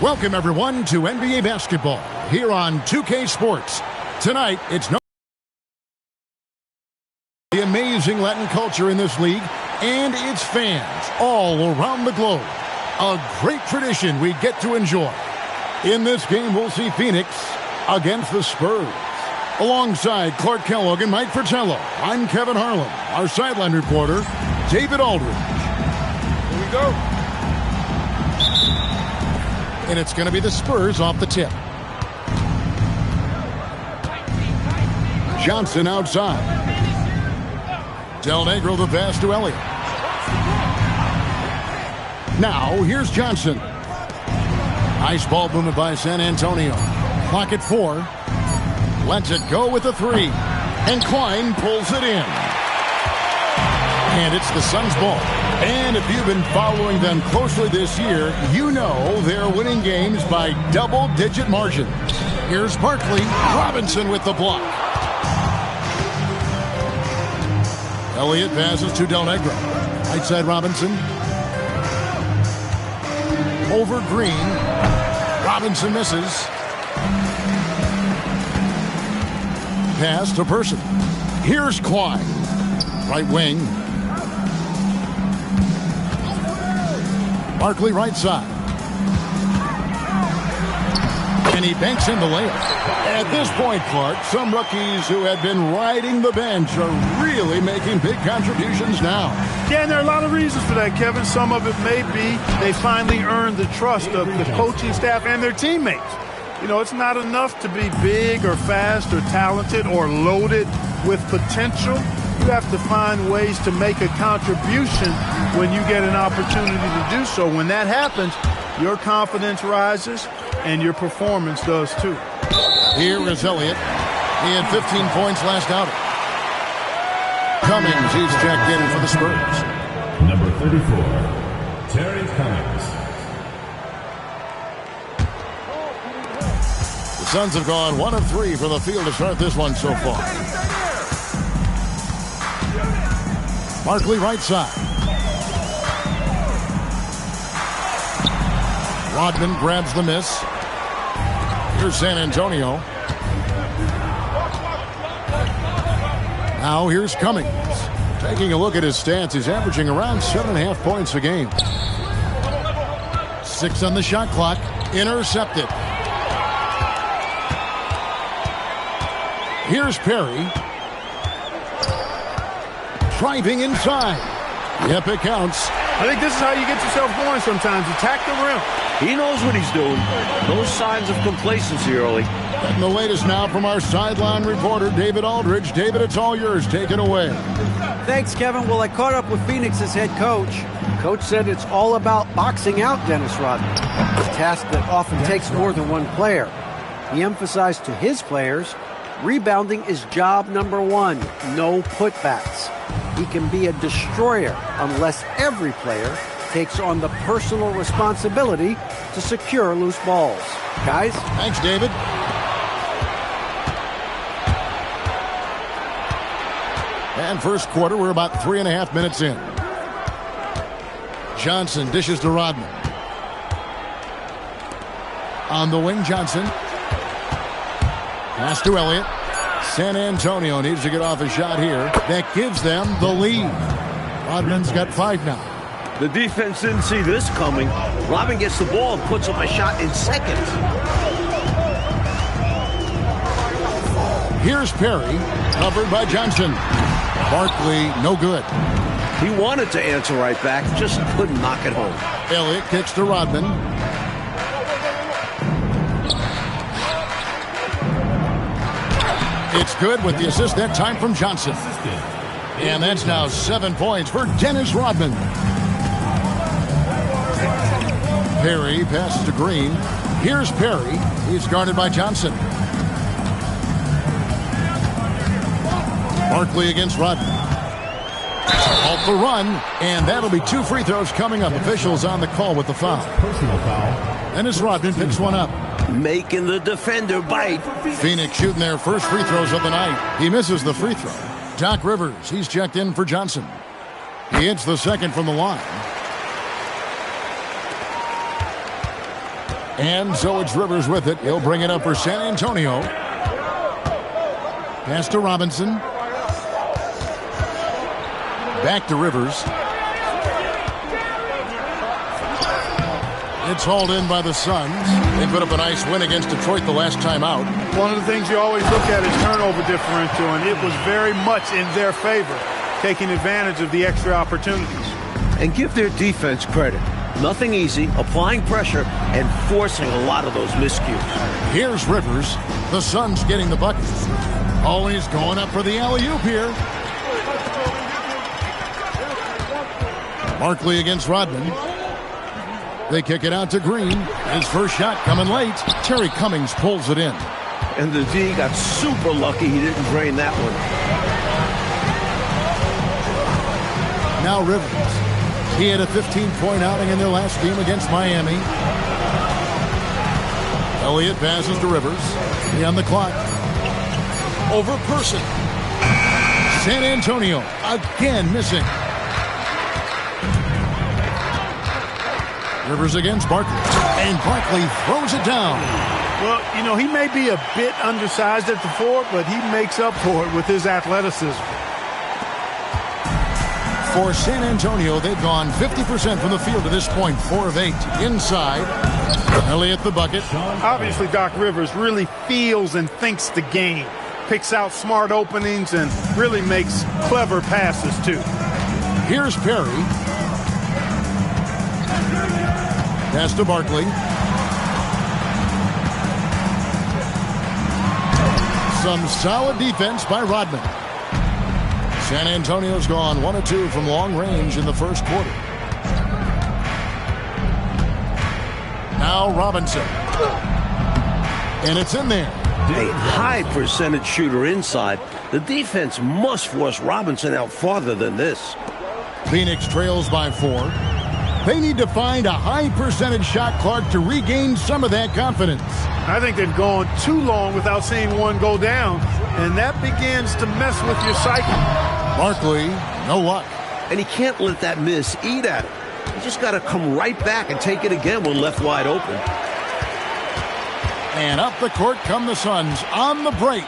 Welcome, everyone, to NBA basketball here on 2K Sports. Tonight, it's the amazing Latin culture in this league and its fans all around the globe. A great tradition we get to enjoy. In this game, we'll see Phoenix against the Spurs. Alongside Clark Kellogg and Mike Fratello, I'm Kevin Harlan. Our sideline reporter, David Aldridge. Here we go. And it's going to be the Spurs off the tip. Johnson outside. Del Negro the pass to Elliott. Now, here's Johnson. Nice ball movement by San Antonio. Clock at 4. Lets it go with the 3. And Klein pulls it in. And it's the Suns' ball. And if you've been following them closely this year, you know they're winning games by double-digit margins. Here's Barkley. Robinson with the block. Elliott passes to Del Negro. Right side Robinson. Over Green. Robinson misses. Pass to Person. Here's Klein. Right wing. Barkley right side. And he banks in the layup. At this point, Clark, some rookies who had been riding the bench are really making big contributions now. Yeah, and there are a lot of reasons for that, Kevin. Some of it may be they finally earned the trust of the coaching staff and their teammates. You know, it's not enough to be big or fast or talented or loaded with potential. You have to find ways to make a contribution when you get an opportunity to do so. When that happens, your confidence rises and your performance does too. Here is Elliott. He had 15 points last outing. Cummings, he's checked in for the Spurs. Number 34, Terry Cummings. The Suns have gone 1 of 3 from the field to start this one so far. Barkley right side. Rodman grabs the miss. Here's San Antonio. Now here's Cummings. Taking a look at his stats, he's averaging around 7.5 points a game. 6 on the shot clock. Intercepted. Here's Perry. Driving inside. Yep, it counts. I think this is how you get yourself going sometimes. Attack the rim. He knows what he's doing. No signs of complacency early. And the latest now from our sideline reporter, David Aldridge. David, it's all yours. Take it away. Thanks, Kevin. Well, I caught up with Phoenix's head coach. Coach said it's all about boxing out Dennis Rodman, a task that often takes more than one player. He emphasized to his players, rebounding is job number 1, no putbacks. He can be a destroyer unless every player takes on the personal responsibility to secure loose balls. Guys? Thanks, David. And first quarter, we're about 3.5 minutes in. Johnson dishes to Rodman. On the wing, Johnson. Pass to Elliott. San Antonio needs to get off a shot here. That gives them the lead. Rodman's got 5 now. The defense didn't see this coming. Rodman gets the ball and puts up a shot in seconds. Here's Perry, covered by Johnson. Barkley, no good. He wanted to answer right back, just couldn't knock it home. Elliott kicks to Rodman. It's good with the assist that time from Johnson. And that's now 7 points for Dennis Rodman. Perry passes to Green. Here's Perry. He's guarded by Johnson. Barkley against Rodman. Off the run, and that'll be 2 free throws coming up. Officials on the call with the foul. Personal foul. Dennis Rodman picks one up. Making the defender bite. Phoenix shooting their first free throws of the night. He misses the free throw. Doc Rivers, he's checked in for Johnson. He hits the second from the line. And so it's Rivers with it. He'll bring it up for San Antonio. Pass to Robinson. Back to Rivers. It's hauled in by the Suns. They put up a nice win against Detroit the last time out. One of the things you always look at is turnover differential, and it was very much in their favor, taking advantage of the extra opportunities. And give their defense credit. Nothing easy, applying pressure, and forcing a lot of those miscues. Here's Rivers. The Suns getting the bucket. Always going up for the alley-oop here. Barkley against Rodman. They kick it out to Green. His first shot coming late. Terry Cummings pulls it in. And the D got super lucky he didn't drain that one. Now Rivers. He had a 15-point outing in their last game against Miami. Elliott passes to Rivers. He on the clock. Over Person. San Antonio again missing. Rivers against Barkley. And Barkley throws it down. Well, you know, he may be a bit undersized at the 4, but he makes up for it with his athleticism. For San Antonio, they've gone 50% from the field to this point, 4 of 8. Inside, Elliott the bucket. Obviously, Doc Rivers really feels and thinks the game. Picks out smart openings and really makes clever passes, too. Here's Perry. Pass to Barkley. Some solid defense by Rodman. San Antonio's gone 1 of 2 from long range in the first quarter. Now Robinson. And it's in there. A high percentage shooter inside. The defense must force Robinson out farther than this. Phoenix trails by 4. They need to find a high percentage shot, Clark, to regain some of that confidence. I think they've gone too long without seeing one go down, and that begins to mess with your psyche. Barkley, no luck. And he can't let that miss eat at him. He just got to come right back and take it again when left wide open. And up the court come the Suns on the break.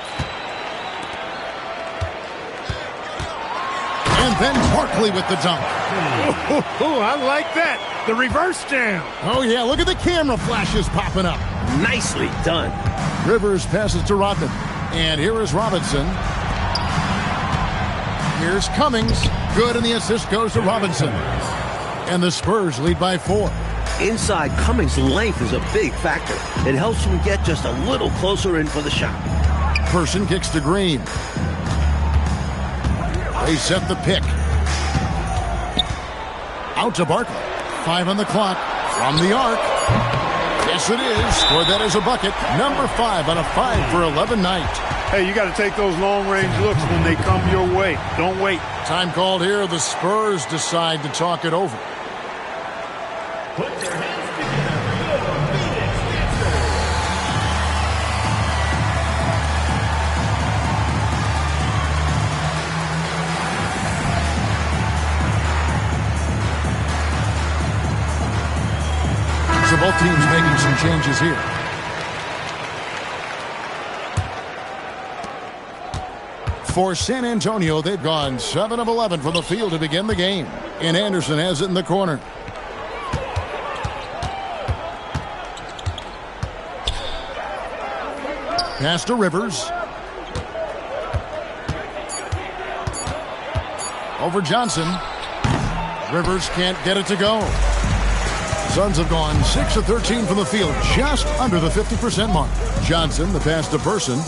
And then Barkley with the dunk. Oh, I like that. The reverse jam. Oh, yeah, look at the camera flashes popping up. Nicely done. Rivers passes to Rodman. And here is Robinson. Here's Cummings. Good, and the assist goes to Robinson. And the Spurs lead by 4. Inside, Cummings' length is a big factor. It helps him get just a little closer in for the shot. Person kicks to Green. They set the pick. Out to Barkley. 5 on the clock. From the arc. Yes, it is. Scored that as a bucket. Number 5 on a 5 for 11 night. Hey, you got to take those long-range looks when they come your way. Don't wait. Time called here. The Spurs decide to talk it over. Put your hands So both teams making some changes here. For San Antonio, they've gone 7 of 11 from the field to begin the game. And Anderson has it in the corner. Pass to Rivers. Over Johnson. Rivers can't get it to go. Suns have gone 6 of 13 from the field, just under the 50% mark. Johnson, the pass to Person.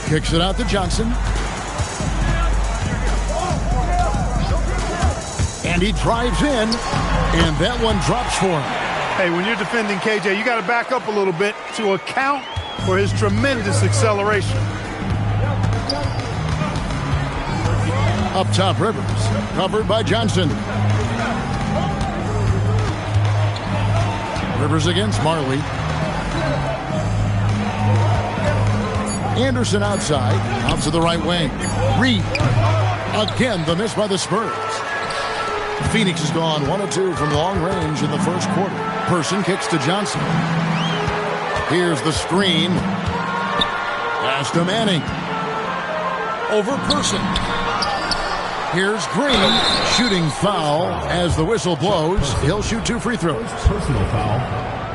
Kicks it out to Johnson. And he drives in, and that one drops for him. Hey, when you're defending KJ, you got to back up a little bit to account for his tremendous acceleration. Up top, Rivers. Covered by Johnson. Rivers against Marley. Anderson outside. Out to the right wing. Reed. Again, the miss by the Spurs. Phoenix has gone 1 of 2 from long range in the first quarter. Person kicks to Johnson. Here's the screen. Pass to Manning. Over Person. Here's Green. Shooting foul as the whistle blows. He'll shoot 2 free throws. Personal foul.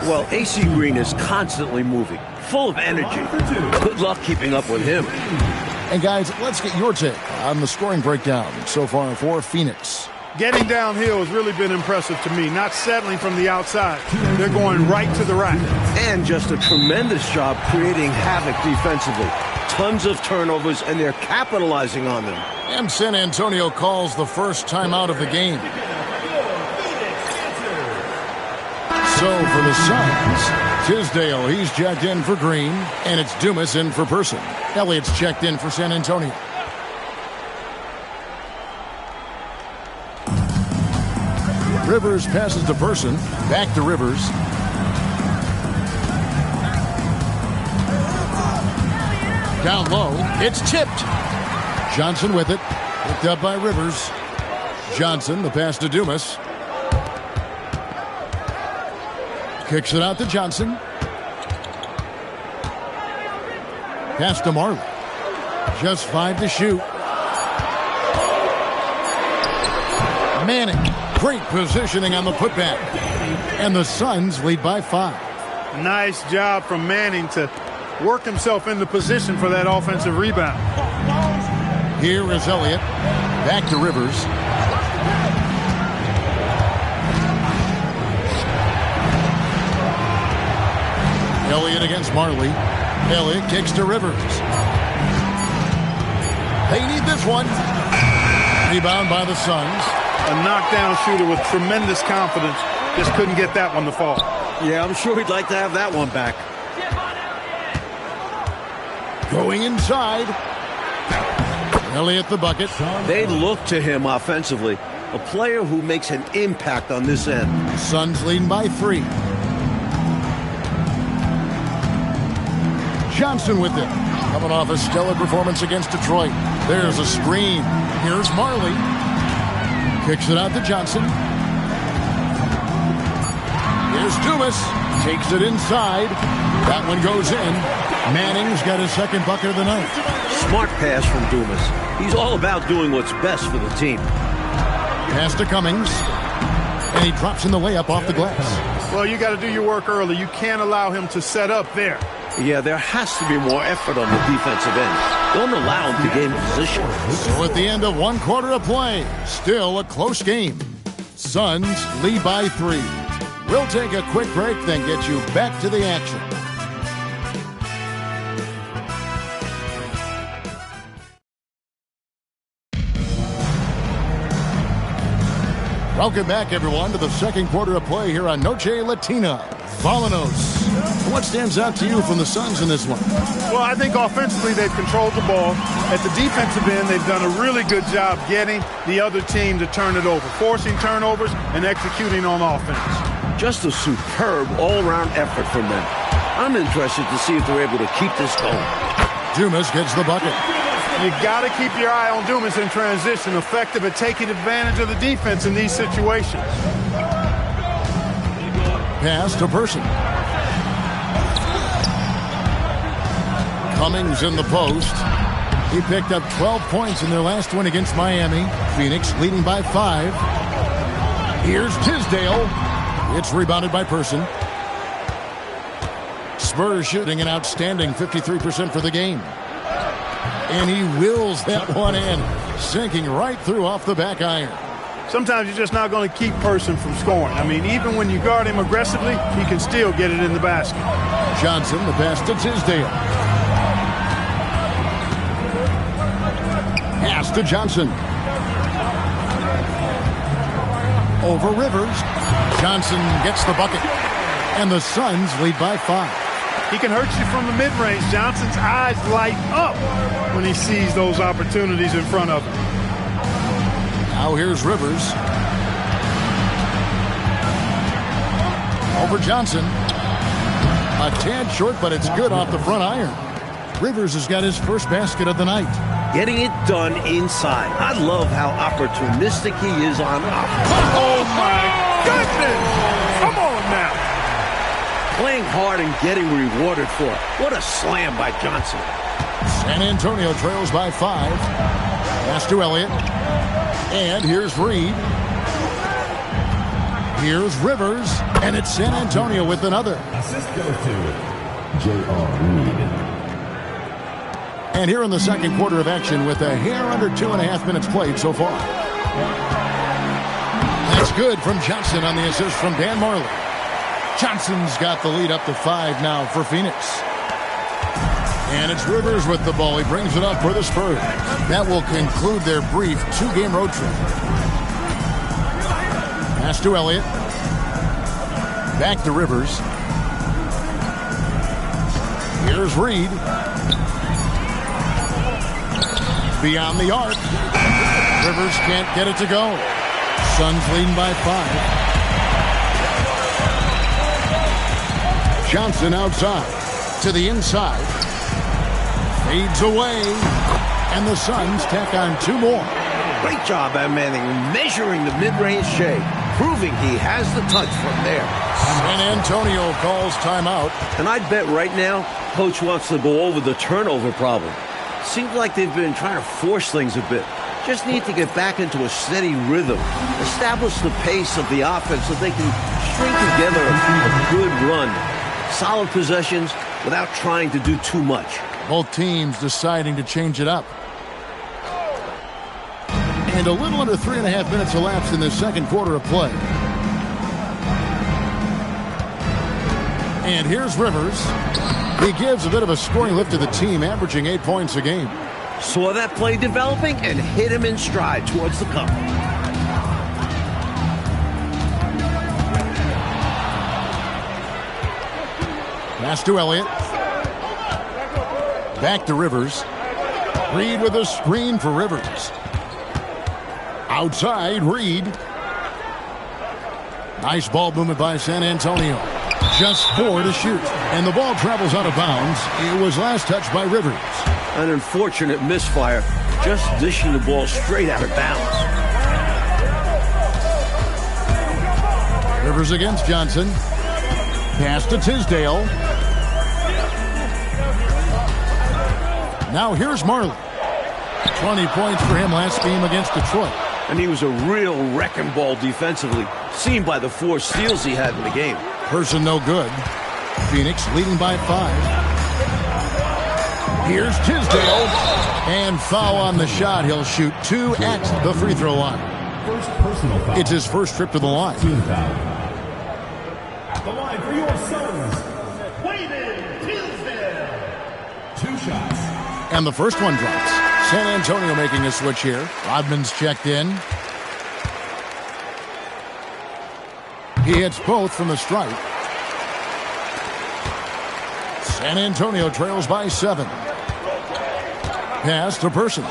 Well, AC Green is constantly moving, full of energy. Good luck keeping up with him. And guys, let's get your take on the scoring breakdown so far for Phoenix. Getting downhill has really been impressive to me, not settling from the outside. They're going right to the rack. And just a tremendous job creating havoc defensively. Tons of turnovers, and they're capitalizing on them. And San Antonio calls the first timeout of the game. So for the Suns, Tisdale, he's checked in for Green, and it's Dumas in for Person. Elliott's checked in for San Antonio. Rivers passes to Person, back to Rivers. Down low, it's tipped. Johnson with it, picked up by Rivers. Johnson, the pass to Dumas. Kicks it out to Johnson. Pass to Marley. Just 5 to shoot. Manning, great positioning on the putback. And the Suns lead by 5. Nice job from Manning to work himself into position for that offensive rebound. Here is Elliott. Back to Rivers. Elliott against Marley. Elliott kicks to Rivers. They need this one. Rebound by the Suns. A knockdown shooter with tremendous confidence. Just couldn't get that one to fall. Yeah, I'm sure he'd like to have that one back. Going inside. Elliott the bucket. They look to him offensively. A player who makes an impact on this end. Suns leading by 3. Johnson with it. Coming off a stellar performance against Detroit. There's a screen. Here's Marley. Kicks it out to Johnson. Here's Dumas. Takes it inside. That one goes in. Manning's got his second bucket of the night. Smart pass from Dumas. He's all about doing what's best for the team. Pass to Cummings. And he drops in the layup off the glass. Well, you got to do your work early. You can't allow him to set up there. Yeah, there has to be more effort on the defensive end. Don't allow him to gain position. So at the end of 1 quarter of play, still a close game. Suns lead by 3. We'll take a quick break, then get you back to the action. Welcome back, everyone, to the second quarter of play here on Noche Latina. Volanos. What stands out to you from the Suns in this one? Well, I think offensively they've controlled the ball. At the defensive end, they've done a really good job getting the other team to turn it over, forcing turnovers and executing on offense. Just a superb all-around effort from them. I'm interested to see if they're able to keep this going. Dumas gets the bucket. You got to keep your eye on Dumas in transition, effective at taking advantage of the defense in these situations. Pass to Person. Cummings in the post. He picked up 12 points in their last win against Miami. Phoenix leading by 5. Here's Tisdale. It's rebounded by Person. Spurs shooting an outstanding 53% for the game. And he wills that one in, sinking right through off the back iron. Sometimes you're just not going to keep Person from scoring. I mean, even when you guard him aggressively, he can still get it in the basket. Johnson, the pass to Tisdale. Pass to Johnson. Over Rivers. Johnson gets the bucket. And the Suns lead by 5. He can hurt you from the mid-range. Johnson's eyes light up when he sees those opportunities in front of him. Now here's Rivers. Over Johnson. A tad short, but it's good off the front iron. Rivers has got his first basket of the night. getting it done inside. I love how opportunistic he is on offense. Oh, my goodness! Come on now. Playing hard and getting rewarded for it. What a slam by Johnson. San Antonio trails by 5. Pass to Elliott. And here's Reed. Here's Rivers. And it's San Antonio with another. Assist goes to J.R. Reed. And here in the second quarter of action with a hair under 2.5 minutes played so far. That's good from Johnson on the assist from Dan Marley. Johnson's got the lead up to 5 now for Phoenix. And it's Rivers with the ball. He brings it up for the Spurs. That will conclude their brief 2-game road trip. Pass to Elliott. Back to Rivers. Here's Reed. Beyond the arc. Rivers can't get it to go. Suns leading by 5. Johnson outside. To the inside. Fades away. And the Suns tack on 2 more. Great job by Manning measuring the mid-range shade, proving he has the touch from there. San Antonio calls timeout. And I'd bet right now, Coach wants to go over the turnover problem. Seems like they've been trying to force things a bit. Just need to get back into a steady rhythm. Establish the pace of the offense so they can string together a good run. Solid possessions without trying to do too much. Both teams deciding to change it up. And a little under 3.5 minutes elapsed in this second quarter of play. And here's Rivers. He gives a bit of a scoring lift to the team, averaging 8 points a game. Saw that play developing and hit him in stride towards the cup. Pass to Elliott. Back to Rivers. Reed with a screen for Rivers. Outside, Reed. Nice ball movement by San Antonio. Just 4 to shoot. And the ball travels out of bounds. It was last touched by Rivers. An unfortunate misfire. Just dishing the ball straight out of bounds. Rivers against Johnson. Pass to Tisdale. Now here's Marley. 20 points for him last game against Detroit. And he was a real wrecking ball defensively, seen by the 4 steals he had in the game. Person no good. Phoenix leading by 5. Here's Tisdale. And foul on the shot. He'll shoot 2 at the free throw line. First personal foul. It's his first trip to the line. Team foul. At the line for your Suns, Wayman Tisdale. 2 shots. And the first one drops. San Antonio making a switch here. Rodman's checked in. He hits both from the stripe. San Antonio trails by 7. Pass to Person.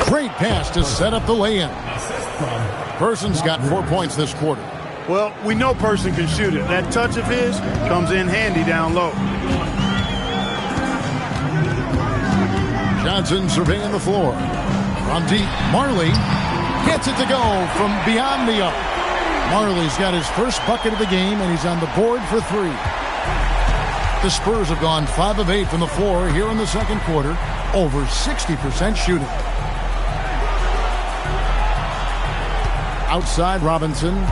Great pass to set up the lay-in. Person's got 4 points this quarter. Well, we know Person can shoot it. That touch of his comes in handy down low. Johnson surveying the floor. From deep, Marley gets it to go from beyond the arc. Marley's got his first bucket of the game, and he's on the board for 3. The Spurs have gone 5 of 8 from the floor here in the second quarter, over 60% shooting. Outside, Robinson.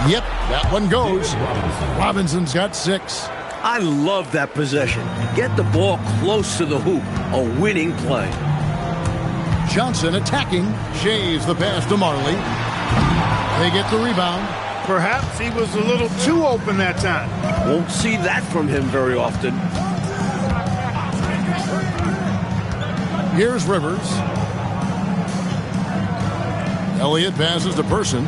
Yep, that one goes. Robinson's got 6. I love that possession. Get the ball close to the hoop. A winning play. Johnson attacking. Shays the pass to Marley. They get the rebound. Perhaps he was a little too open that time. Won't see that from him very often. Here's Rivers. Elliott passes to Person.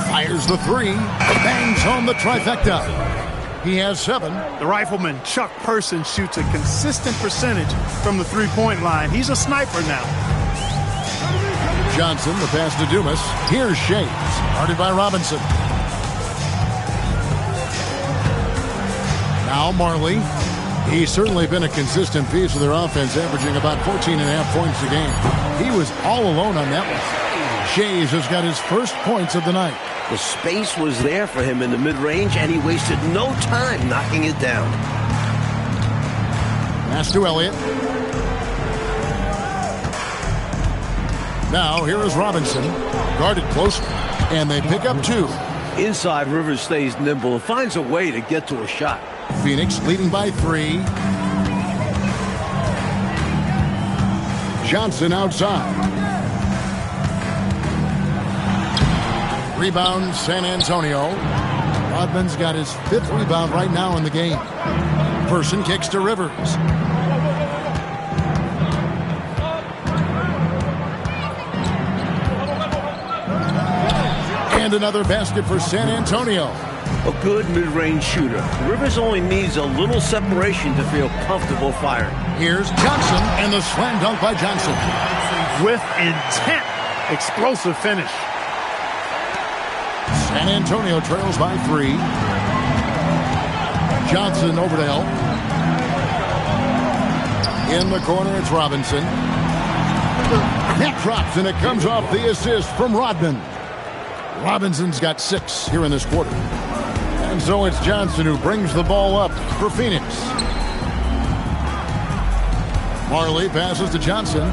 Fires the 3. Bangs home the trifecta. He has 7. The rifleman, Chuck Person, shoots a consistent percentage from the three-point line. He's a sniper now. Johnson, the pass to Dumas. Here's Shays, guarded by Robinson. Now Marley. He's certainly been a consistent piece of their offense, averaging about 14.5 points a game. He was all alone on that one. Shays has got his first points of the night. The space was there for him in the mid-range, and he wasted no time knocking it down. Pass to Elliott. Now here is Robinson, guarded closely, and they pick up 2. Inside, Rivers stays nimble and finds a way to get to a shot. Phoenix leading by 3. Johnson outside. Rebound, San Antonio. Rodman's got his 5th rebound right now in the game. Person kicks to Rivers. And another basket for San Antonio. A good mid-range shooter. Rivers only needs a little separation to feel comfortable firing. Here's Johnson, and the slam dunk by Johnson. With intent. Explosive finish. San Antonio trails by 3. Johnson over to help. In the corner, it's Robinson. That drops, and it comes off the assist from Rodman. Robinson's got 6 here in this quarter. And so it's Johnson who brings the ball up for Phoenix. Marley passes to Johnson.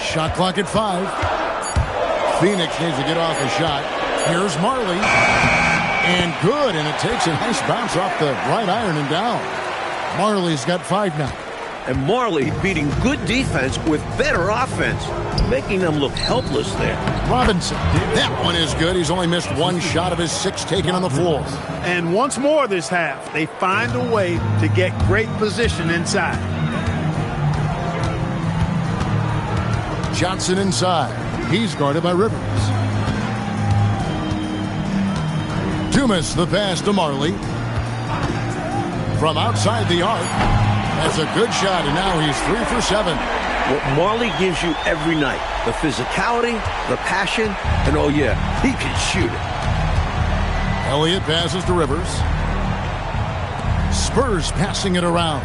Shot clock at 5. Phoenix needs to get off a shot. Here's Marley. And good, and it takes a nice bounce off the right iron and down. Marley's got 5 now. And Marley beating good defense with better offense, making them look helpless there. Robinson, that one is good. He's only missed 1 shot of his 6 taken on the floor. And once more this half, they find a way to get great position inside. Johnson inside. He's guarded by Rivers. Dumas the pass to Marley. From outside the arc. That's a good shot, and now he's 3 for 7. What Marley gives you every night, the physicality, the passion, and oh yeah, he can shoot it. Elliott passes to Rivers. Spurs passing it around.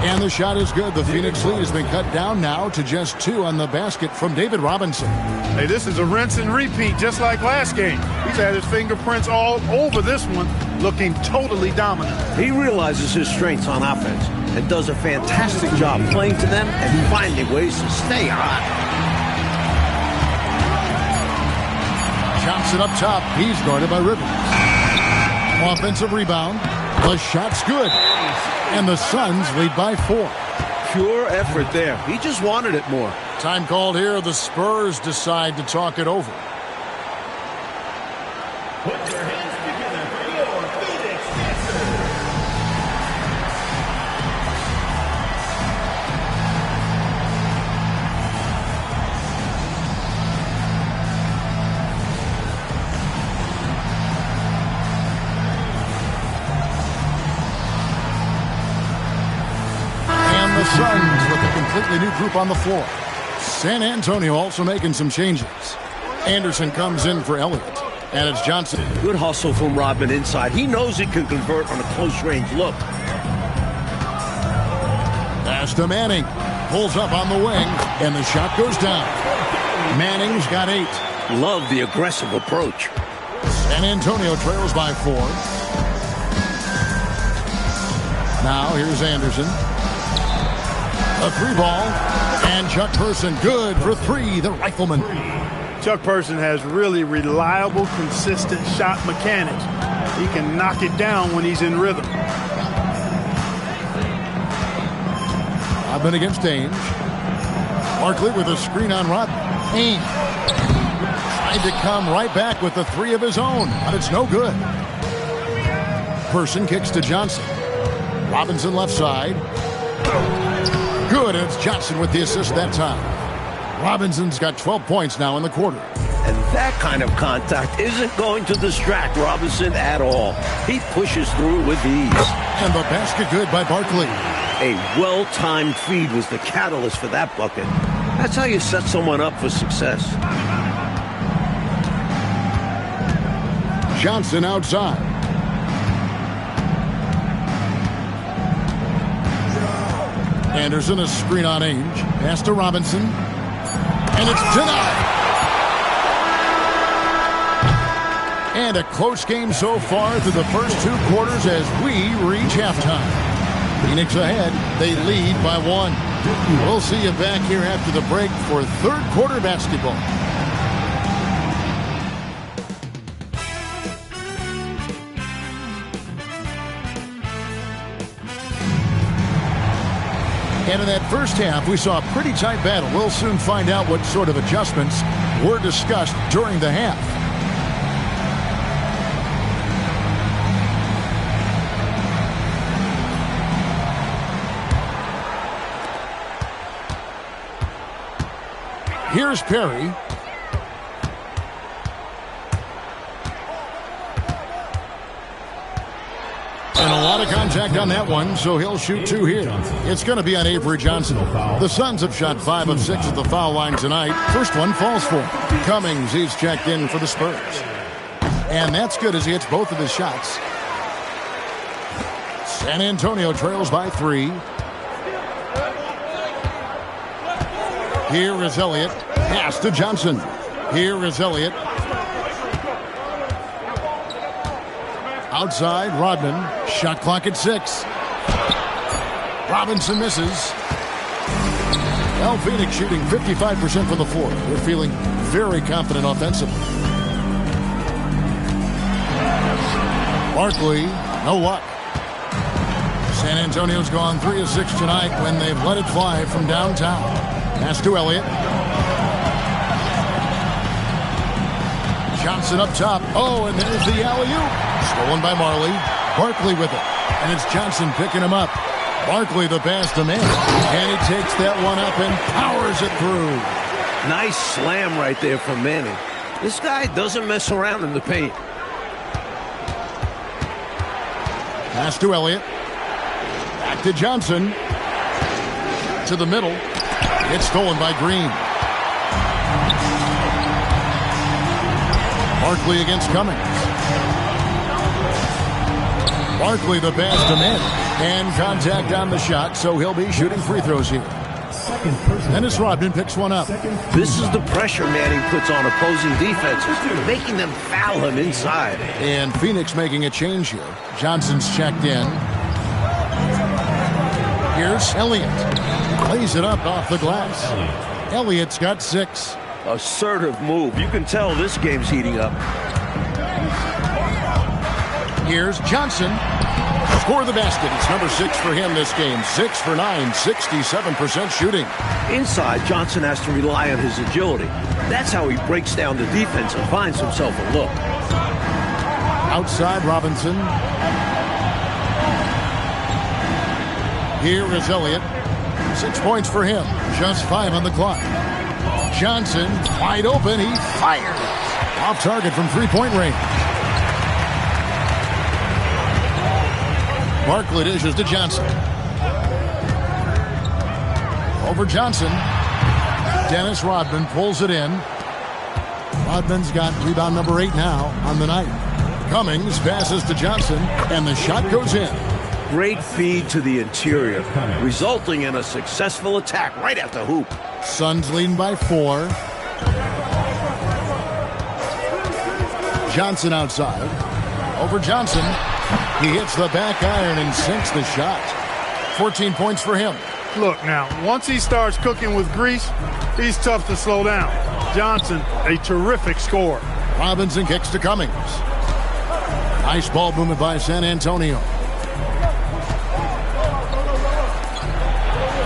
And the shot is good. The Phoenix lead has been cut down now to just 2 on the basket from David Robinson. Hey, this is a rinse and repeat just like last game. He's had his fingerprints all over this one, looking totally dominant. He realizes his strengths on offense and does a fantastic job playing to them and finding ways to stay hot. Johnson up top. He's guarded by Rivers. Offensive rebound. The shot's good. And the Suns lead by 4. Pure effort there. He just wanted it more. Time called here. The Spurs decide to talk it over. Put your hands together for your Phoenix Pistons. And the Suns with a completely new group on the floor. San Antonio also making some changes. Anderson comes in for Elliott. And it's Johnson. Good hustle from Rodman inside. He knows he can convert on a close-range look. Pass to Manning. Pulls up on the wing, and the shot goes down. Manning's got 8. Love the aggressive approach. San Antonio trails by 4. Now here's Anderson. A 3 ball. And Chuck Person good for 3, the rifleman. Chuck Person has really reliable, consistent shot mechanics. He can knock it down when he's in rhythm. Rodman against Ainge. Barkley with a screen on Rodman. Ainge tried to come right back with the 3 of his own, but it's no good. Person kicks to Johnson. Robinson left side. Good, and it's Johnson with the assist that time. Robinson's got 12 points now in the quarter. And that kind of contact isn't going to distract Robinson at all. He pushes through with ease. And the basket good by Barkley. A well-timed feed was the catalyst for that bucket. That's how you set someone up for success. Johnson outside. Anderson, a screen on Ainge. Pass to Robinson. And it's denied. And a close game so far through the first 2 quarters as we reach halftime. Phoenix ahead. They lead by 1. We'll see you back here after the break for third quarter basketball. And in that first half, we saw a pretty tight battle. We'll soon find out what sort of adjustments were discussed during the half. Here's Perry. And a lot of contact on that one, so he'll shoot 2 here. It's going to be on Avery Johnson. The Suns have shot 5 of 6 at the foul line tonight. First one falls for him. Cummings, he's checked in for the Spurs. And that's good as he hits both of his shots. San Antonio trails by 3. Here is Elliott. Pass to Johnson. Here is Elliott. Outside, Rodman. Shot clock at 6. Robinson misses. Well, Phoenix shooting 55% from the floor. They're feeling very confident offensively. Barkley, no luck. San Antonio's gone 3 of 6 tonight when they've let it fly from downtown. Pass to Elliott. Johnson up top. Oh, and there's the alley-oop. Stolen by Marley. Barkley with it. And it's Johnson picking him up. Barkley the pass to Manning. And he takes that one up and powers it through. Nice slam right there from Manning. This guy doesn't mess around in the paint. Pass to Elliott. Back to Johnson. To the middle. It's stolen by Green. Barkley against Cummings. Barkley the pass to Manning. And contact on the shot, so he'll be shooting free throws here. Dennis Rodman picks one up. This is the pressure Manning puts on opposing defenses, making them foul him inside. And Phoenix making a change here. Johnson's checked in. Here's Elliott. Lays it up off the glass. Elliott's got 6. Assertive move. You can tell this game's heating up. Here's Johnson. Score the basket. It's number 6 for him this game. 6 for 9, 67% shooting. Inside, Johnson has to rely on his agility. That's how he breaks down the defense and finds himself a look. Outside, Robinson. Here is Elliott. 6 points for him. Just 5 on the clock. Johnson, wide open. He fires. Off target from three-point range. Barkley dishes to Johnson. Over Johnson. Dennis Rodman pulls it in. Rodman's got rebound number 8 now on the night. Cummings passes to Johnson, and the shot goes in. Great feed to the interior, resulting in a successful attack right at the hoop. Suns leading by 4. Johnson outside. Over Johnson. He hits the back iron and sinks the shot. 14 points for him. Look now, once he starts cooking with grease, he's tough to slow down. Johnson, a terrific scorer. Robinson kicks to Cummings. Nice ball movement by San Antonio.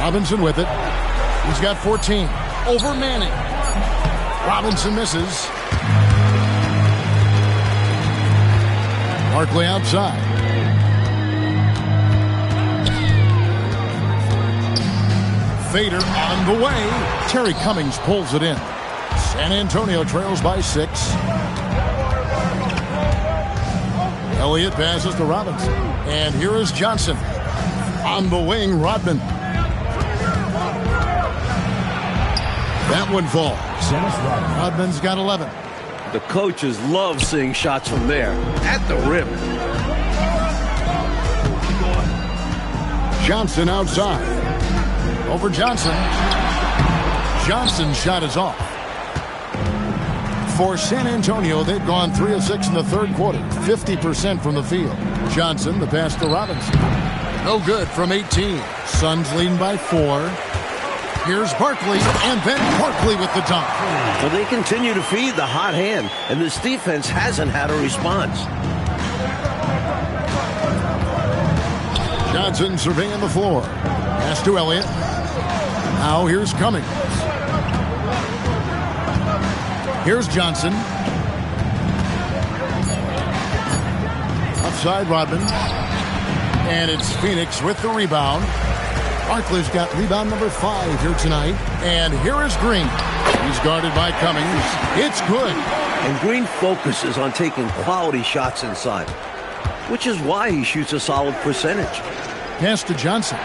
Robinson with it. He's got 14. Over Manning. Robinson misses. Barkley outside. Fader on the way. Terry Cummings pulls it in. San Antonio trails by 6. Elliott passes to Robinson. And here is Johnson. On the wing, Rodman. That one falls. Rodman's got 11. The coaches love seeing shots from there, at the rim. Johnson outside. Over Johnson. Johnson's shot is off. For San Antonio, they've gone 3 of 6 in the third quarter, 50% from the field. Johnson, the pass to Robinson. No good from 18. Suns leading by 4. Here's Barkley, and then Barkley with the dunk. Well, they continue to feed the hot hand, and this defense hasn't had a response. Johnson surveying the floor. Pass to Elliott. Now here's Cummings. Here's Johnson. Outside Rodman. And it's Phoenix with the rebound. Barkley's got rebound number 5 here tonight. And here is Green. He's guarded by Cummings. It's good. And Green focuses on taking quality shots inside, which is why he shoots a solid percentage. Pass to Johnson.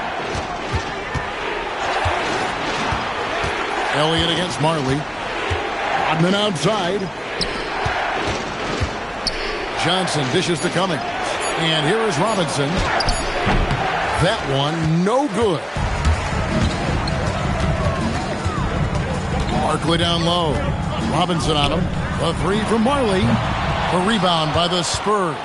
Elliott against Marley. Rodman outside. Johnson dishes to Cummings. And here is Robinson. That one, no good. Barkley down low. Robinson on him. A 3 from Marley. A rebound by the Spurs.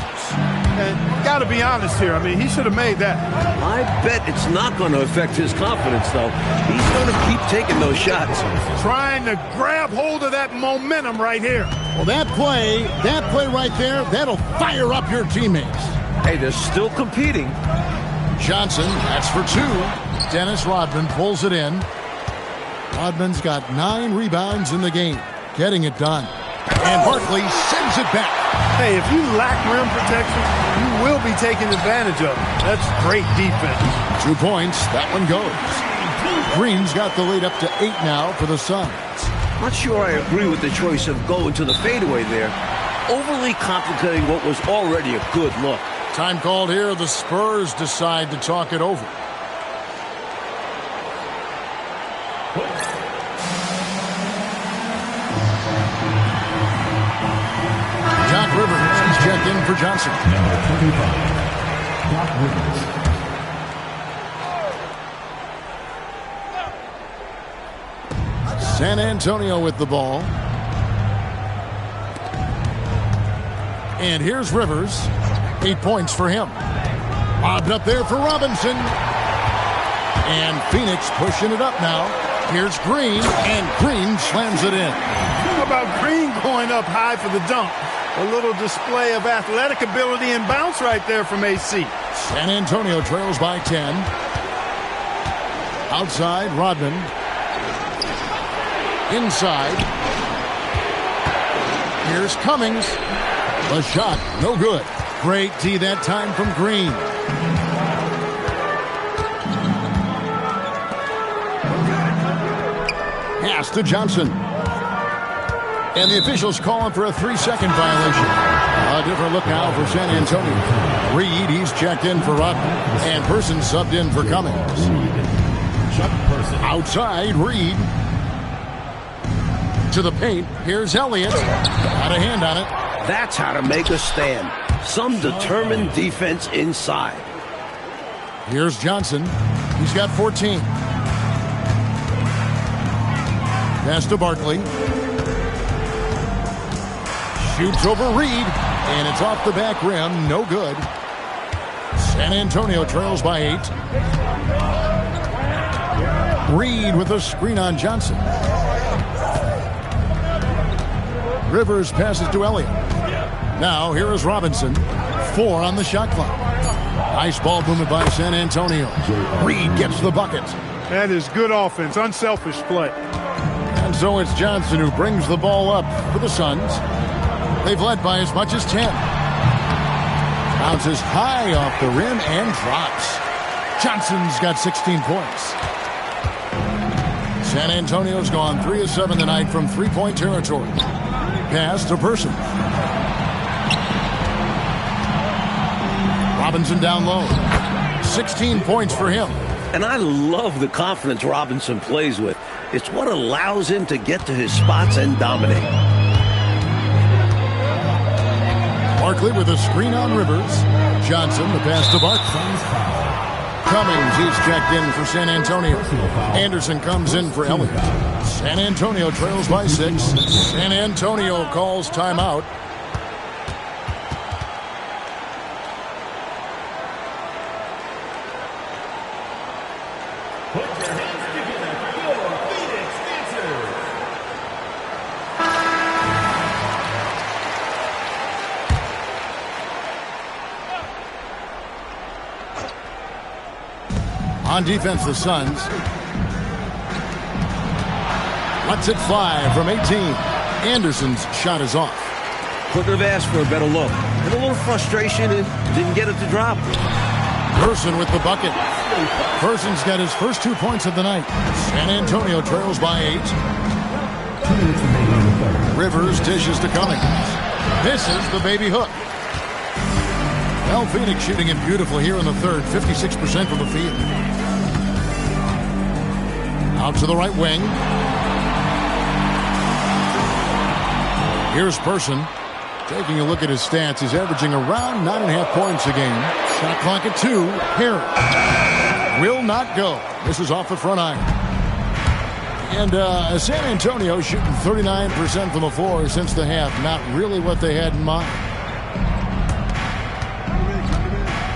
And got to be honest here. I mean, he should have made that. I bet it's not going to affect his confidence, though. He's going to keep taking those shots. Trying to grab hold of that momentum right here. Well, that play right there, that'll fire up your teammates. Hey, they're still competing. Johnson, that's for 2. Dennis Rodman pulls it in. Rodman's got 9 rebounds in the game, getting it done. And Barkley sends it back. Hey, if you lack rim protection, you will be taken advantage of. That's great defense. 2 points, that one goes. Green's got the lead up to 8 now for the Suns. Not sure I agree with the choice of going to the fadeaway there. Overly complicating what was already a good look. Time called here. The Spurs decide to talk it over. Doc Rivers is checked in for Johnson. Number 25, Doc Rivers. San Antonio with the ball. And here's Rivers. 8 points for him. Lobbed up there for Robinson. And Phoenix pushing it up now. Here's Green, and Green slams it in. How about Green going up high for the dunk? A little display of athletic ability and bounce right there from AC. San Antonio trails by 10. Outside, Rodman. Inside. Here's Cummings. The shot, no good. Great D that time from Green. Pass to Johnson. And the officials calling for a 3-second violation. A different look now for San Antonio. Reed, he's checked in for Rodman. And Person subbed in for Cummings. Outside, Reed. To the paint. Here's Elliott. Got a hand on it. That's how to make a stand. Some determined defense inside. Here's Johnson. He's got 14. Pass to Barkley. Shoots over Reed. And it's off the back rim. No good. San Antonio trails by 8. Reed with a screen on Johnson. Rivers passes to Elliott. Now, here is Robinson. 4 on the shot clock. Nice ball movement by San Antonio. Reed gets the bucket. That is good offense, unselfish play. And so it's Johnson who brings the ball up for the Suns. They've led by as much as 10. Bounces high off the rim and drops. Johnson's got 16 points. San Antonio's gone 3 of 7 tonight from three-point territory. Pass to Person. Robinson down low. 16 points for him. And I love the confidence Robinson plays with. It's what allows him to get to his spots and dominate. Barkley with a screen on Rivers. Johnson, the pass to Barkley. Cummings, he's checked in for San Antonio. Anderson comes in for Elliott. San Antonio trails by 6. San Antonio calls timeout. Put your hands together for your Phoenix Dancers. On defense, the Suns. Lets it fly from 18. Anderson's shot is off. Couldn't have asked for a better look. Had a little frustration and didn't get it to drop. Person with the bucket. Person's got his first 2 points of the night. San Antonio trails by 8. Rivers dishes to Cummings. Misses the baby hook. Well, Phoenix shooting it beautiful here in the third. 56% from the field. Out to the right wing. Here's Person. Taking a look at his stats, he's averaging around 9.5 points a game. Shot clock at 2. Harris will not go. This is off the front iron. And San Antonio shooting 39% from the floor since the half. Not really what they had in mind.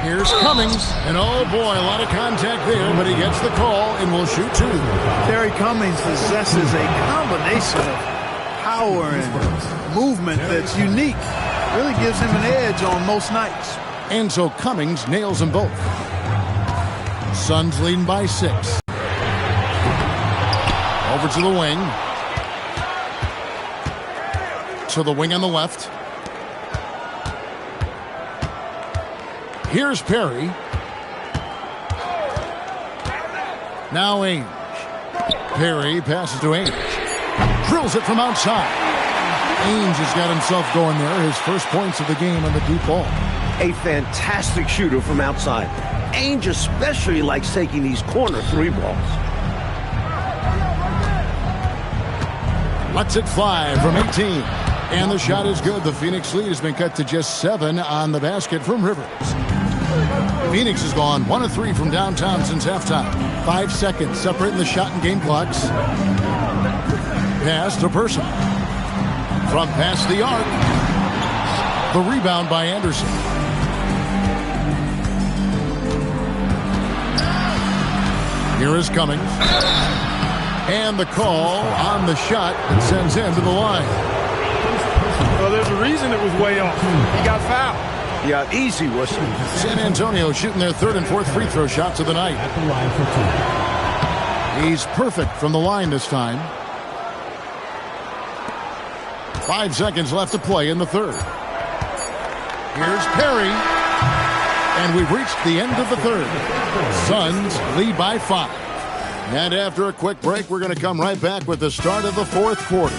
Here's Cummings. And oh boy, a lot of contact there, but he gets the call and will shoot 2. Terry Cummings possesses a combination of power and movement that's unique. Really gives him an edge on most nights. And so Cummings nails them both. Suns leading by 6. Over to the wing. To the wing on the left. Here's Perry. Now Ainge. Perry passes to Ainge. Drills it from outside. Ainge has got himself going there. His first points of the game on the deep ball. A fantastic shooter from outside. Ainge especially likes taking these corner 3 balls. Lets it fly from 18. And the shot is good. The Phoenix lead has been cut to just 7 on the basket from Rivers. Phoenix has gone 1 of 3 from downtown since halftime. 5 seconds separating the shot and game clocks. Pass to Person. From past the arc. The rebound by Anderson. Here is Cummings. And the call on the shot that sends him to the line. Well, there's a reason it was way off. He got fouled. Yeah, easy whistle. San Antonio shooting their 3rd and 4th free throw shots of the night. At the line for 2. He's perfect from the line this time. 5 seconds left to play in the third. Here's Perry. And we've reached the end of the third. Suns lead by 5. And after a quick break, we're going to come right back with the start of the 4th quarter.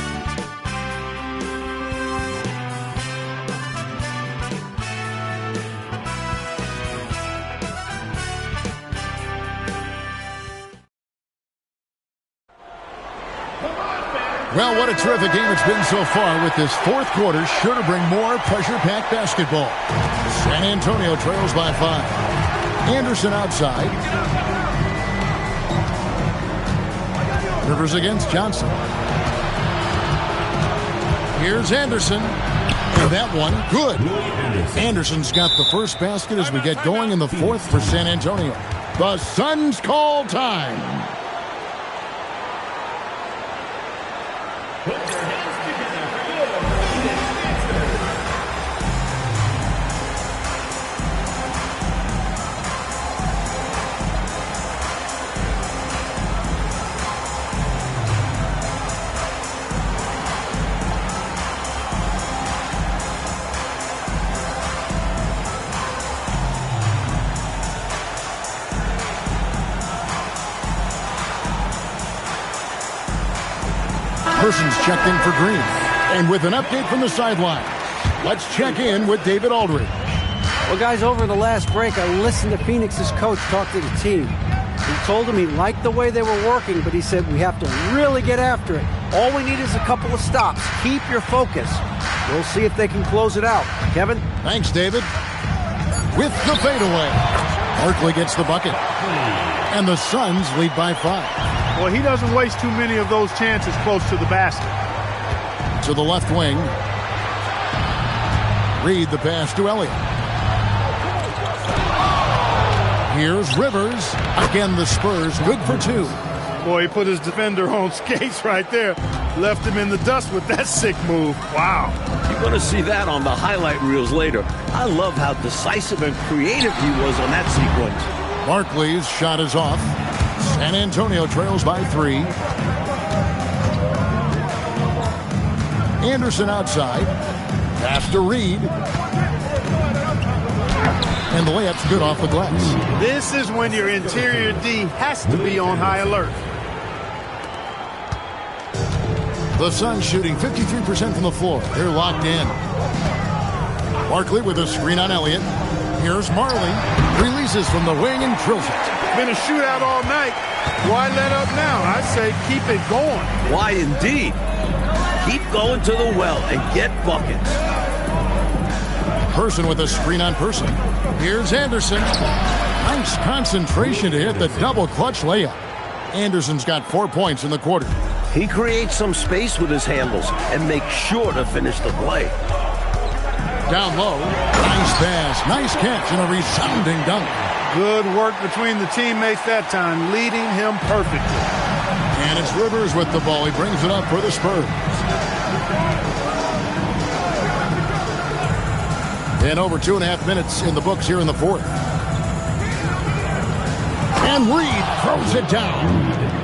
Well, what a terrific game it's been so far, with this 4th quarter sure to bring more pressure-packed basketball. San Antonio trails by 5. Anderson outside. Rivers against Johnson. Here's Anderson. And that one, good. Anderson's got the first basket as we get going in the 4th for San Antonio. The Suns call time. Put your hands together for your Phoenix Dancers. Person's checked in for Green. And with an update from the sideline, let's check in with David Aldridge. Well, guys, over the last break, I listened to Phoenix's coach talk to the team. He told them he liked the way they were working, but he said we have to really get after it. All we need is a couple of stops. Keep your focus. We'll see if they can close it out. Kevin? Thanks, David. With the fadeaway, Barkley gets the bucket. And the Suns lead by 5. Well, he doesn't waste too many of those chances close to the basket. To the left wing. Reed the pass to Elliott. Here's Rivers. Again, the Spurs good for 2. Boy, he put his defender on skates right there. Left him in the dust with that sick move. Wow. You're going to see that on the highlight reels later. I love how decisive and creative he was on that sequence. Barkley's shot is off. San Antonio trails by 3. Anderson outside. Pass to Reed. And the layup's good off the glass. This is when your interior D has to be on high alert. The Suns shooting 53% from the floor. They're locked in. Barkley with a screen on Elliott. Here's Marley. Releases from the wing and drills it. Been a shootout all night. Why let up now? I say keep it going. Why indeed? Keep going to the well and get buckets. Person with a screen on Person. Here's Anderson. Nice concentration to hit the double clutch layup. Anderson's got 4 points in the quarter. He creates some space with his handles and makes sure to finish the play. Down low. Nice pass. Nice catch and a resounding dunk. Good work between the teammates that time, leading him perfectly. And it's Rivers with the ball. He brings it up for the Spurs. And over 2.5 minutes in the books here in the fourth. And Reed throws it down.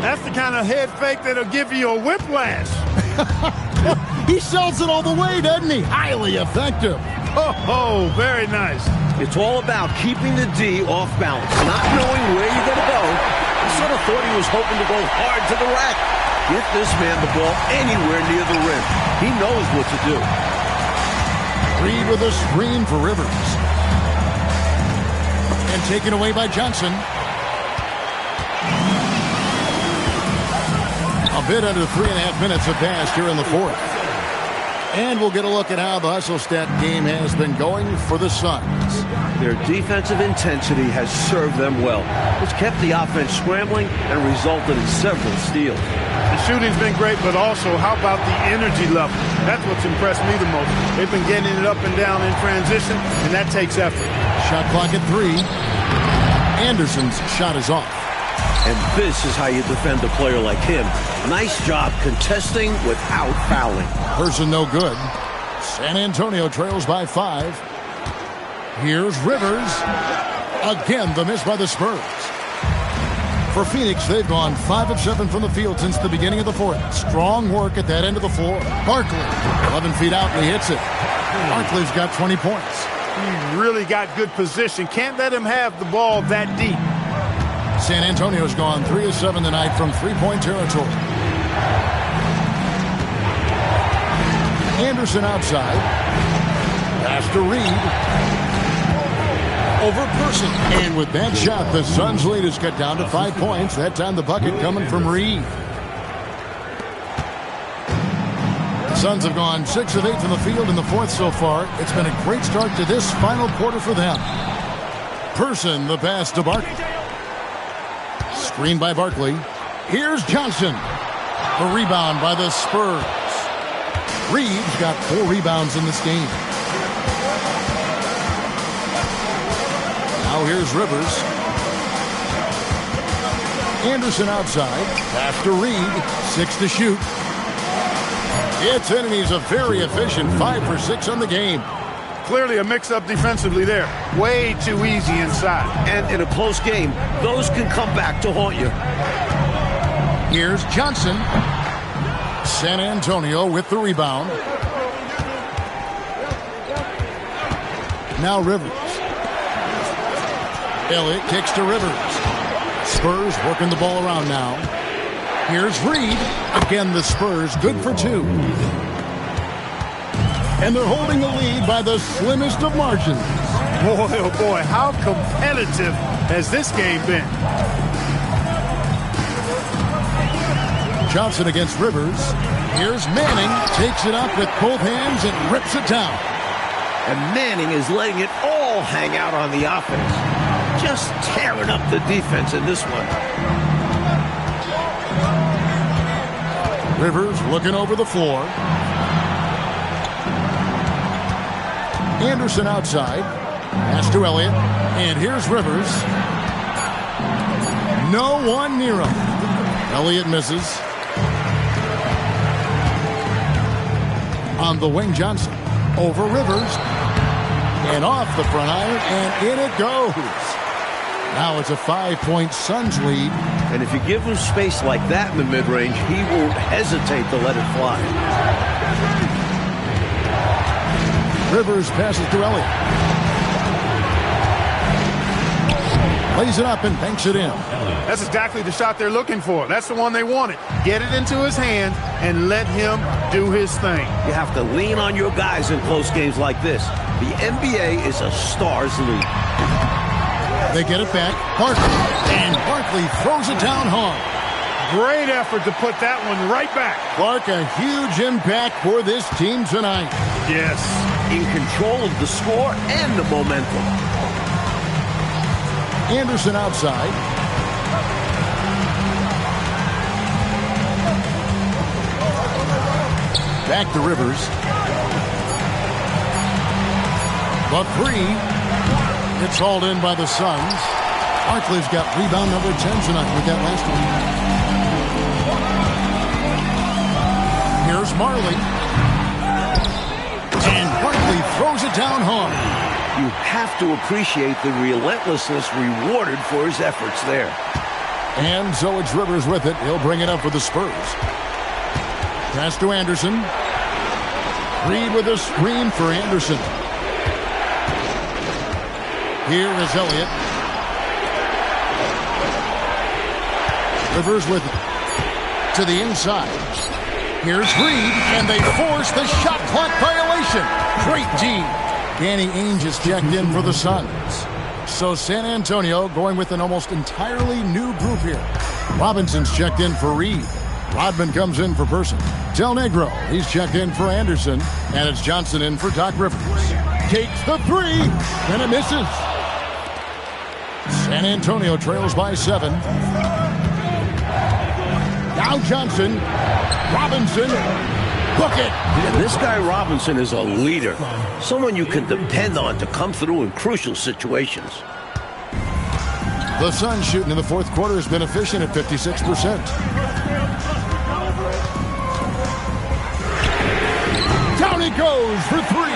That's the kind of head fake that'll give you a whiplash. He sells it all the way, doesn't he? Highly effective. Oh, very nice. It's all about keeping the D off balance, not knowing where you're going to go. I sort of thought he was hoping to go hard to the rack. Get this man the ball anywhere near the rim. He knows what to do. Reed with a screen for Rivers. And taken away by Johnson. A bit under 3.5 minutes have passed here in the fourth. And we'll get a look at how the hustle stat game has been going for the Suns. Their defensive intensity has served them well. It's kept the offense scrambling and resulted in several steals. The shooting's been great, but also how about the energy level? That's what's impressed me the most. They've been getting it up and down in transition, and that takes effort. Shot clock at 3. Anderson's shot is off. And this is how you defend a player like him. Nice job contesting without fouling. Person no good. San Antonio trails by 5. Here's Rivers. Again, the miss by the Spurs. For Phoenix, they've gone 5 of 7 from the field since the beginning of the fourth. Strong work at that end of the floor. Barkley, 11 feet out, and he hits it. Barkley's got 20 points. He really got good position. Can't let him have the ball that deep. San Antonio's gone 3 of 7 tonight from three-point territory. Anderson outside. Pass to Reed. Over Person. And with that shot, the Suns' lead is cut down to 5 points. That time the bucket coming from Reed. The Suns have gone 6 of 8 from the field in the fourth so far. It's been a great start to this final quarter for them. Person, the pass to Barkley. Screen by Barkley. Here's Johnson. The rebound by the Spurs. Reed's got 4 rebounds in this game. Now here's Rivers. Anderson outside. Pass to Reed. 6 to shoot. It's in, and he's a very efficient 5 for 6 on the game. Clearly a mix-up defensively there. Way too easy inside. And in a close game, those can come back to haunt you. Here's Johnson. San Antonio with the rebound. Now Rivers. Elliott kicks to Rivers. Spurs working the ball around now. Here's Reed. Again, the Spurs good for 2. And they're holding the lead by the slimmest of margins. Boy, oh boy, how competitive has this game been? Johnson against Rivers. Here's Manning, takes it up with both hands and rips it down. And Manning is letting it all hang out on the offense. Just tearing up the defense in this one. Rivers looking over the floor. Anderson outside. Pass to Elliott. And here's Rivers. No one near him. Elliott misses. On the wing, Johnson. Over Rivers. And off the front iron. And in it goes. Now it's a 5-point Suns lead. And if you give him space like that in the mid-range, he won't hesitate to let it fly. Rivers passes to Elliott. Lays it up and banks it in. That's exactly the shot they're looking for. That's the one they wanted. Get it into his hands and let him do his thing. You have to lean on your guys in close games like this. The NBA is a stars league. They get it back. Barkley. And Barkley throws it down hard. Great effort to put that one right back. Clark, a huge impact for this team tonight. Yes. In control of the score and the momentum. Anderson outside. Back to Rivers. The three. It's hauled in by the Suns. Barkley's got rebound number 10 tonight with that last one. Here's Marley. And Barkley throws it down hard. You have to appreciate the relentlessness rewarded for his efforts there. And so it's Rivers with it. He'll bring it up for the Spurs. Pass to Anderson. Reed with a screen for Anderson. Here is Elliott. Rivers with it. To the inside. Here's Reed, and they force the shot clock violation. Great D. Danny Ainge is checked in for the Suns. So San Antonio going with an almost entirely new group here. Robinson's checked in for Reed. Rodman comes in for Person. Del Negro, he's checked in for Anderson. And it's Johnson in for Doc Rivers. Takes the three, and it misses. San Antonio trails by 7. Now Johnson. Robinson. Book it. And this guy Robinson is a leader. Someone you can depend on to come through in crucial situations. The Suns shooting in the fourth quarter has been efficient at 56%. Down he goes for 3.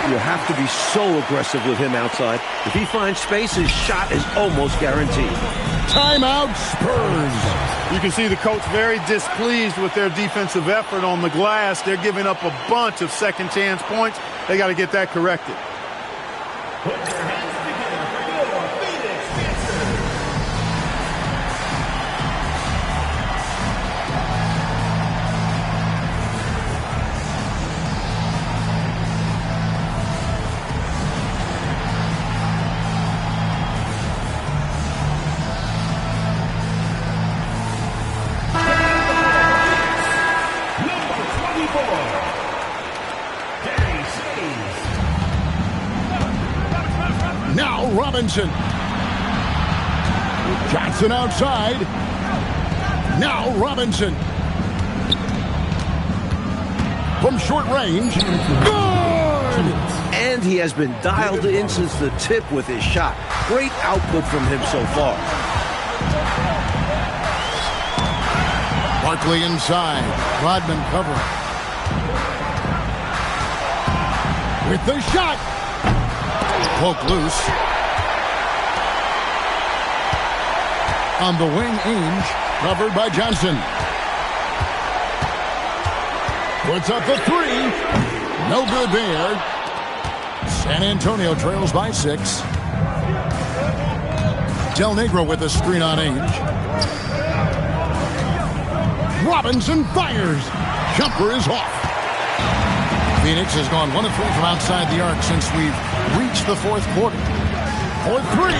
You have to be so aggressive with him outside. If he finds space, his shot is almost guaranteed. Timeout Spurs. You can see the coach very displeased with their defensive effort on the glass. They're giving up a bunch of second chance points. They got to get that corrected. Put your hands together for your Phoenix Pacers. Now Robinson. Johnson outside. Now Robinson. From short range. Good! And he has been dialed in since the tip with his shot. Great output from him so far. Barkley inside. Rodman covering. With the shot. Poke loose. On the wing, Ainge. Covered by Johnson. Puts up the 3. No good there. San Antonio trails by 6. Del Negro with a screen on Ainge. Robinson fires. Jumper is off. Phoenix has gone 1 of 3 from outside the arc since we've reached the fourth quarter. For 3.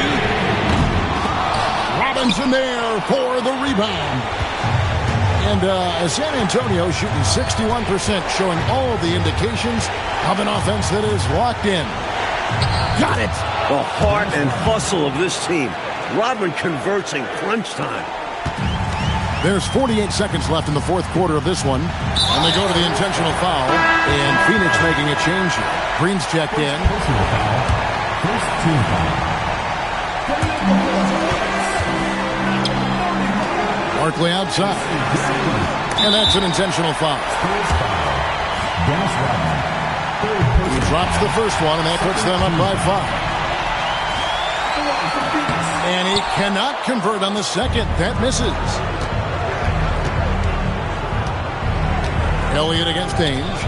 Robinson there for the rebound. And San Antonio shooting 61%, showing all the indications of an offense that is locked in. Got it! The heart and hustle of this team. Rodman converts in crunch time. There's 48 seconds left in the fourth quarter of this one. And they go to the intentional foul. And Phoenix making a change here. Green's checked in. First team foul. Barkley outside. And that's an intentional foul. Dennis Rodman. He drops the first one, and that puts them up by 5. And he cannot convert on the second. That misses. Elliott against Ainge.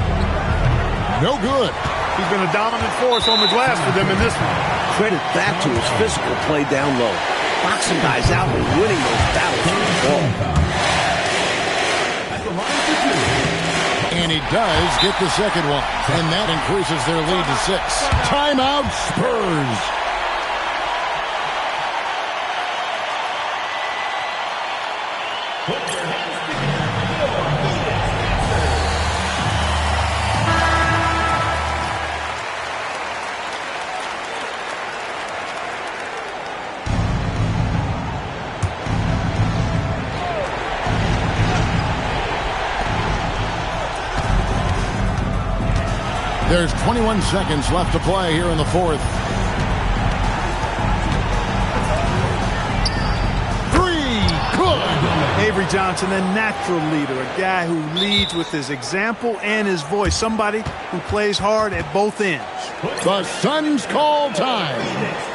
No good. He's been a dominant force on the glass for them in this one. Credit that to his physical play down low. Boxing guys out and winning those battles with the ball. And he does get the second one. And that increases their lead to 6. Timeout, Spurs. There's 21 seconds left to play here in the fourth. 3, good. Avery Johnson, a natural leader, a guy who leads with his example and his voice, somebody who plays hard at both ends. The Suns call time.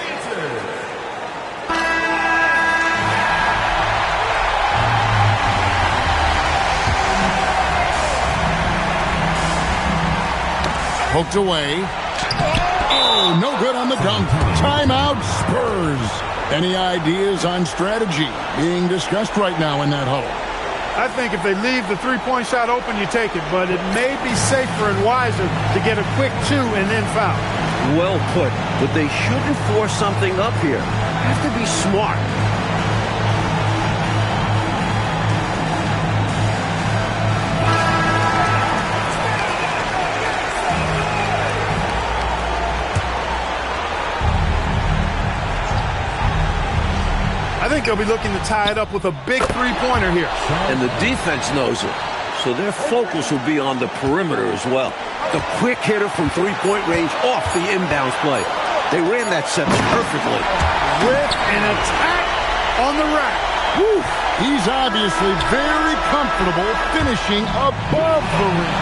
Poked away. Oh, no good on the dunk. Timeout, Spurs. Any ideas on strategy being discussed right now in that huddle? I think if they leave the three-point shot open, you take it, but it may be safer and wiser to get a quick 2 and then foul. Well put, but they shouldn't force something up here. Have to be smart. I think they'll be looking to tie it up with a big three-pointer here. And the defense knows it, so their focus will be on the perimeter as well. The quick hitter from three-point range off the inbounds play. They ran that set perfectly. With an attack on the rack. Woo. He's obviously very comfortable finishing above the rim.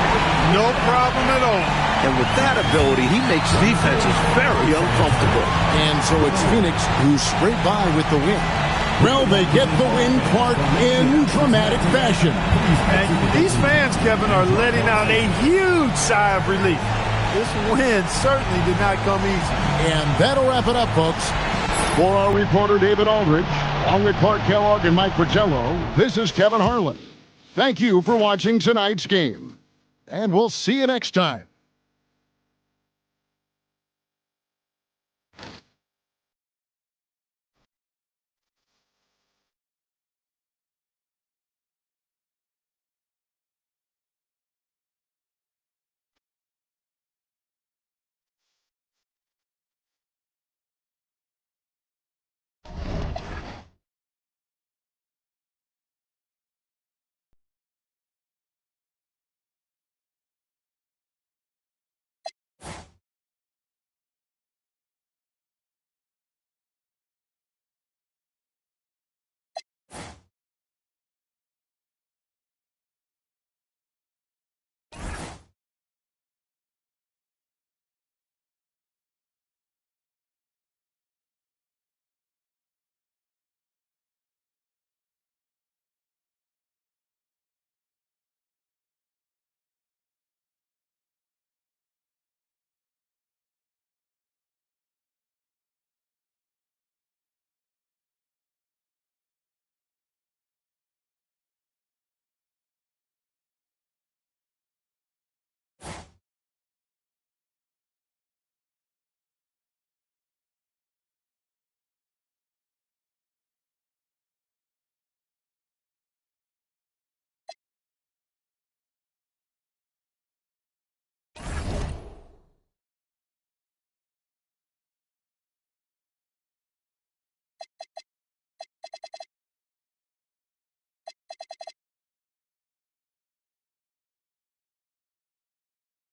No problem at all. And with that ability, he makes defenses very uncomfortable. And so it's Phoenix who scrape by with the win. Well, they get the win, Clark, in dramatic fashion. And these fans, Kevin, are letting out a huge sigh of relief. This win certainly did not come easy. And that'll wrap it up, folks. For our reporter, David Aldridge, along with Clark Kellogg and Mike Fratello, this is Kevin Harlan. Thank you for watching tonight's game. And we'll see you next time.